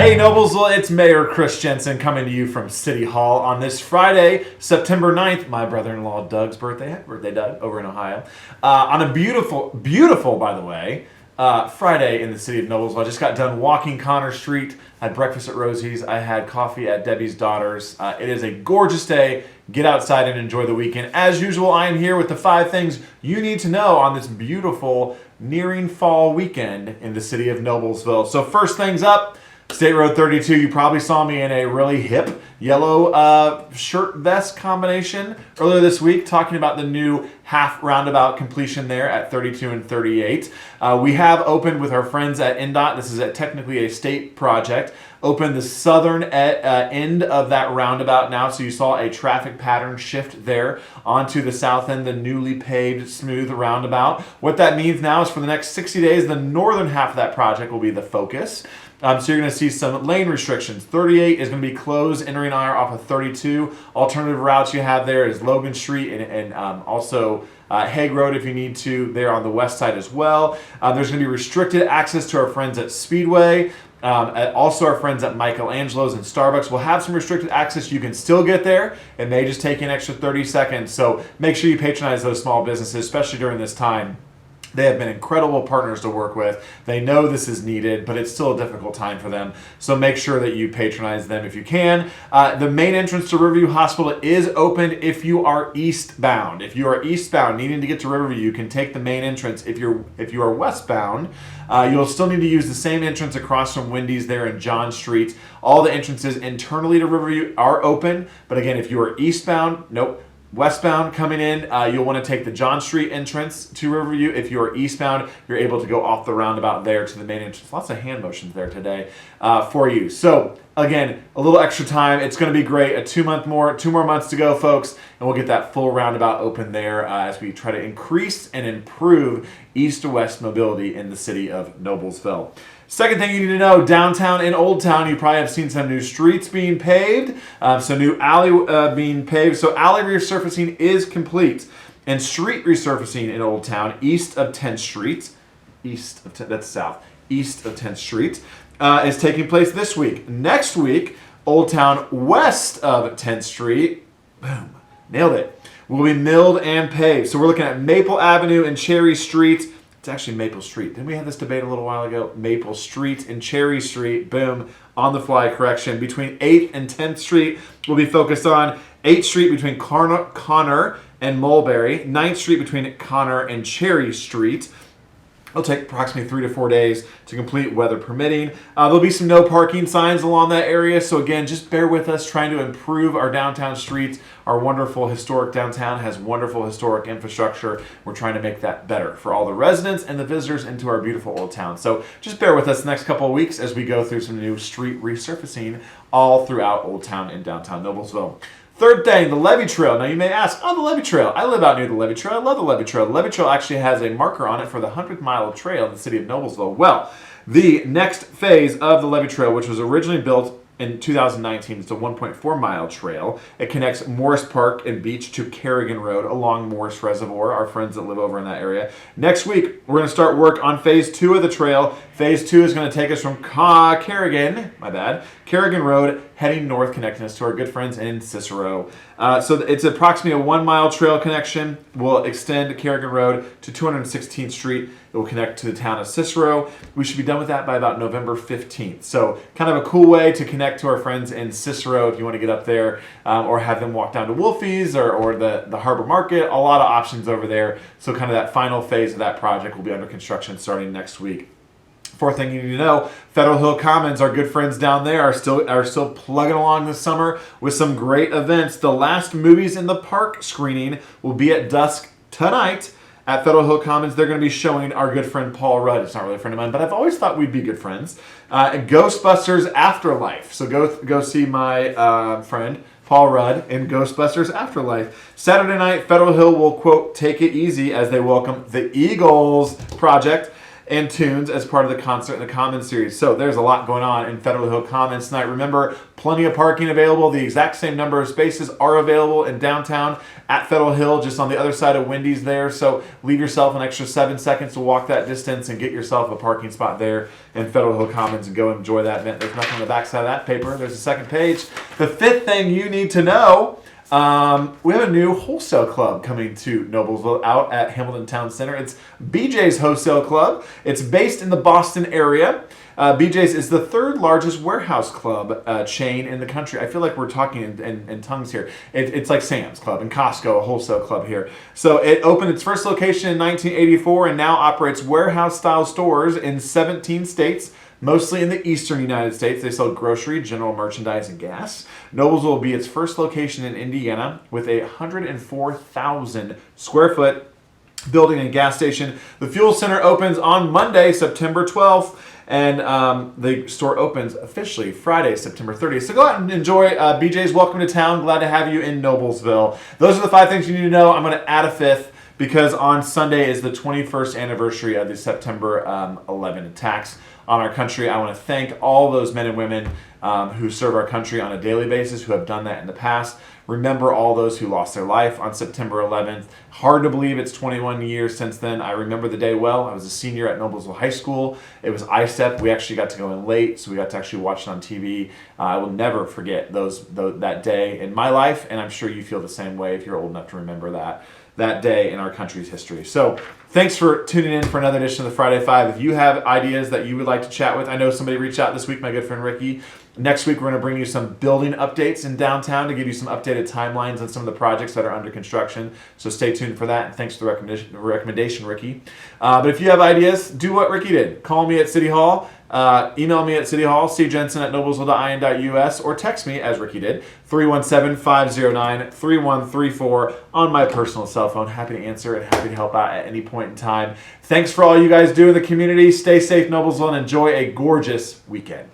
Hey Noblesville, it's Mayor Chris Jensen coming to you from City Hall on this Friday, September 9th, my brother-in-law Doug's birthday. Happy birthday, Doug, over in Ohio. On a beautiful, by the way, Friday in the city of Noblesville. I just got done walking Connor Street, had breakfast at Rosie's, I had coffee at Debbie's Daughter's. It is a gorgeous day. Get outside and enjoy the weekend. As usual, I am here with the 5 things you need to know on this beautiful, nearing fall weekend in the city of Noblesville. So first things up, State Road 32, you probably saw me in a really hip yellow shirt vest combination earlier this week, talking about the new half roundabout completion there at 32 and 38. We have opened with our friends at NDOT. This is technically a state project. Opened the southern end of that roundabout now, so you saw a traffic pattern shift there onto the south end, the newly paved, smooth roundabout. What that means now is for the next 60 days, the northern half of that project will be the focus. So you're going to see some lane restrictions. 38 is going to be closed, entering IR off of 32. Alternative routes you have there is Logan Street and also Hague Road if you need to there on the west side as well. There's going to be restricted access to our friends at Speedway. Also our friends at Michelangelo's and Starbucks will have some restricted access. You can still get there. It may just take you an extra 30 seconds. So make sure you patronize those small businesses, especially during this time. They have been incredible partners to work with. They know this is needed, but it's still a difficult time for them. So make sure that you patronize them if you can. The main entrance to Riverview Hospital is open if you are eastbound. If you are eastbound needing to get to Riverview, you can take the main entrance. If you are westbound, you'll still need to use the same entrance across from Wendy's there in John Street. All the entrances internally to Riverview are open, but again, if you are eastbound, nope. Westbound coming in, you'll want to take the John Street entrance to Riverview. If you are eastbound, you're able to go off the roundabout there to the main entrance. Lots of hand motions there today for you. So again, a little extra time. It's going to be great. 2 more months to go, folks, and we'll get that full roundabout open there as we try to increase and improve east to west mobility in the city of Noblesville. Second thing you need to know, downtown and Old Town, you probably have seen some new streets being paved, some new alley being paved. So alley resurfacing is complete. And street resurfacing in Old Town, east of 10th Street, that's south, east of 10th Street, is taking place this week. Next week, Old Town west of 10th Street, boom, nailed it, will be milled and paved. So we're looking at Maple Avenue and Cherry Street. It's actually Maple Street. Didn't we have this debate a little while ago? Maple Street and Cherry Street, boom, on the fly correction. Between 8th and 10th Street, we'll be focused on 8th Street between Connor and Mulberry, 9th Street between Connor and Cherry Street. It'll take approximately 3 to 4 days to complete, weather permitting. There'll be some no parking signs along that area. So again, just bear with us trying to improve our downtown streets. Our wonderful historic downtown has wonderful historic infrastructure. We're trying to make that better for all the residents and the visitors into our beautiful old town. So just bear with us the next couple of weeks as we go through some new street resurfacing all throughout Old Town and downtown Noblesville. Third thing, the Levee Trail. Now you may ask, the Levee Trail. I live out near the Levee Trail. I love the Levee Trail. The Levee Trail actually has a marker on it for the 100th mile of trail in the city of Noblesville. Well, the next phase of the Levee Trail, which was originally built in 2019, it's a 1.4 mile trail. It connects Morris Park and Beach to Kerrigan Road along Morris Reservoir, our friends that live over in that area. Next week, we're going to start work on phase 2 of the trail. Phase 2 is going to take us from Kerrigan Road, heading north, connecting us to our good friends in Cicero. So it's approximately a 1 mile trail connection. We'll extend Kerrigan Road to 216th Street. It will connect to the town of Cicero. We should be done with that by about November 15th. So kind of a cool way to connect to our friends in Cicero if you want to get up there or have them walk down to Wolfie's or the Harbor Market. A lot of options over there. So kind of that final phase of that project will be under construction starting next week. Fourth thing you need to know, Federal Hill Commons, our good friends down there are still plugging along this summer with some great events. The last Movies in the Park screening will be at dusk tonight at Federal Hill Commons. They're going to be showing our good friend Paul Rudd. It's not really a friend of mine, but I've always thought we'd be good friends. Ghostbusters Afterlife. So go see my friend Paul Rudd in Ghostbusters Afterlife. Saturday night, Federal Hill will, quote, take it easy as they welcome the Eagles project. and tunes as part of the Concert in the Commons series. So there's a lot going on in Federal Hill Commons tonight. Remember, plenty of parking available. The exact same number of spaces are available in downtown at Federal Hill, just on the other side of Wendy's there. So leave yourself an extra 7 seconds to walk that distance and get yourself a parking spot there in Federal Hill Commons and go enjoy that event. There's nothing on the back side of that paper. There's a second page. The fifth thing you need to know, we have a new wholesale club coming to Noblesville out at Hamilton Town Center. It's BJs Wholesale Club. It's based in the Boston area. BJ's is the third largest warehouse club chain in the country. I feel like we're talking in tongues here. It's like Sam's Club and Costco, a wholesale club here. So it opened its first location in 1984 and now operates warehouse-style stores in 17 states, mostly in the eastern United States. They sell grocery, general merchandise, and gas. Noblesville will be its first location in Indiana with a 104,000 square foot building and gas station. The Fuel Center opens on Monday, September 12th. And the store opens officially Friday, September 30th. So go out and enjoy BJ's. Welcome to town. Glad to have you in Noblesville. Those are the 5 things you need to know. I'm going to add a fifth because on Sunday is the 21st anniversary of the September 11 attacks on our country. I want to thank all those men and women who serve our country on a daily basis, who have done that in the past. Remember all those who lost their life on September 11th. Hard to believe it's 21 years since then. I remember the day well. I was a senior at Noblesville High School. It was ISEP. We actually got to go in late, so we got to actually watch it on TV. I will never forget that day in my life, and I'm sure you feel the same way if you're old enough to remember that day in our country's history. So thanks for tuning in for another edition of the Friday Five. If you have ideas that you would like to chat with, I know somebody reached out this week, my good friend Ricky. Next week, we're going to bring you some building updates in downtown to give you some updated timelines on some of the projects that are under construction. So stay tuned for that. And thanks for the recommendation, Ricky. But if you have ideas, do what Ricky did. Call me at City Hall. Email me at City Hall, cjensen@noblesville.in.us, or text me, as Ricky did, 317-509-3134 on my personal cell phone. Happy to answer and happy to help out at any point in time. Thanks for all you guys do in the community. Stay safe, Noblesville, and enjoy a gorgeous weekend.